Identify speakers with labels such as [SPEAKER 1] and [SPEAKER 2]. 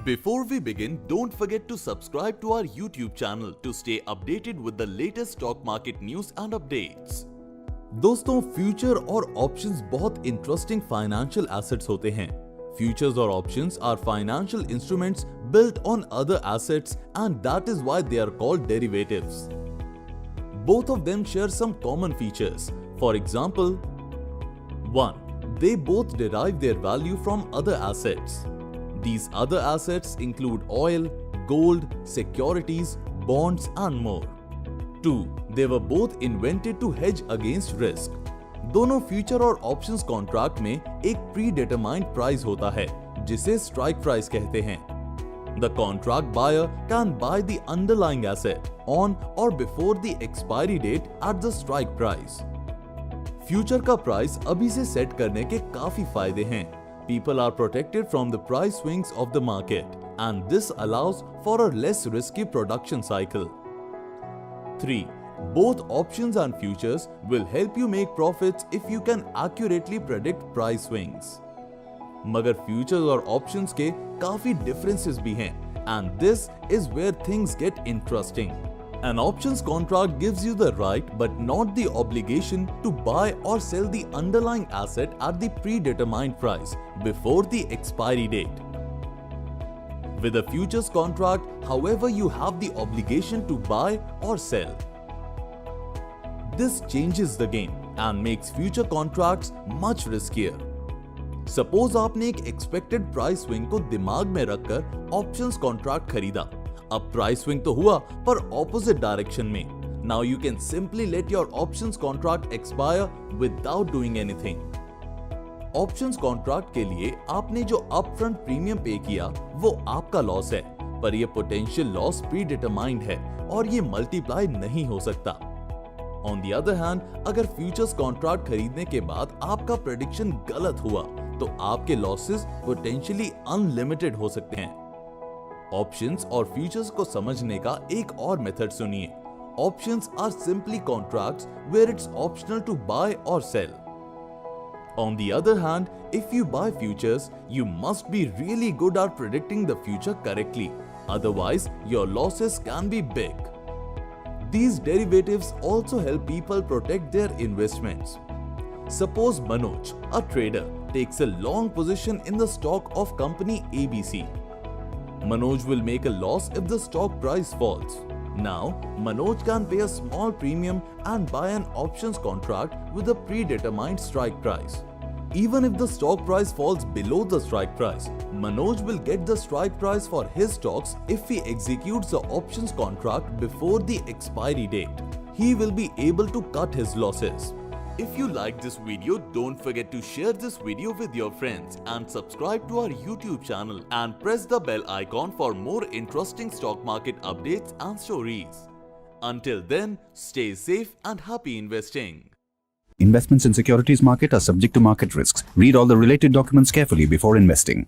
[SPEAKER 1] Before we begin, don't forget to subscribe to our YouTube channel to stay updated with the latest stock market news and updates. दोस्तों, future और options बहुत interesting financial assets होते हैं. Futures or options are financial instruments built on other assets, and that is why they are called derivatives. Both of them share some common features. For example, 1. They both derive their value from other assets. These other assets include oil, gold, securities, bonds, and more. 2. They were both invented to hedge against risk. दोनों future और options contract में एक pre determined price होता है जिसे strike price कहते हैं. The contract buyer can buy the underlying asset on or before the expiry date at the strike price. Future का प्राइस अभी से सेट करने के काफी फायदे हैं. People are protected from the price swings of the market, and this allows for a less risky production cycle. 3. Both options and futures will help you make profits if you can accurately predict price swings. मगर futures और options के काफी differences भी हैं, and this is where things get interesting. An options contract gives you the right but not the obligation to buy or sell the underlying asset at the predetermined price before the expiry date. With a futures contract, however, you have the obligation to buy or sell. This changes the game and makes future contracts much riskier. Suppose आपने एक expected price swing को दिमाग में रखकर options contract खरीदा. अब price swing तो हुआ पर ऑपोजिट डायरेक्शन में. Now you can simply let your options contract expire without doing anything. Options contract के लिए आपने जो अपफ्रंट प्रीमियम पे किया वो आपका लॉस है, पर ये पोटेंशियल लॉस प्री डिटरमाइंड है और ये मल्टीप्लाई नहीं हो सकता. ऑन द अदर हैंड, अगर फ्यूचर्स कॉन्ट्रैक्ट खरीदने के बाद आपका प्रेडिक्शन गलत हुआ तो आपके लॉसेस पोटेंशियली अनलिमिटेड हो सकते हैं. ऑप्शंस और फ्यूचर्स को समझने का एक और मेथड सुनिए. Options are simply contracts where it's optional to buy or sell. On the other hand, if you buy futures, you must be really good at predicting the future correctly. Otherwise, your losses can be big. These derivatives also help people protect their investments. Suppose Manoj, a trader, takes a long position in the stock of company ABC. Manoj will make a loss if the stock price falls. Now, Manoj can pay a small premium and buy an options contract with a predetermined strike price. Even if the stock price falls below the strike price, Manoj will get the strike price for his stocks if he executes the options contract before the expiry date. He will be able to cut his losses. If you like this video, don't forget to share this video with your friends and subscribe to our YouTube channel and press the bell icon for more interesting stock market updates and stories. Until then, stay safe and happy investing.
[SPEAKER 2] Investments in securities market are subject to market risks. Read all the related documents carefully before investing.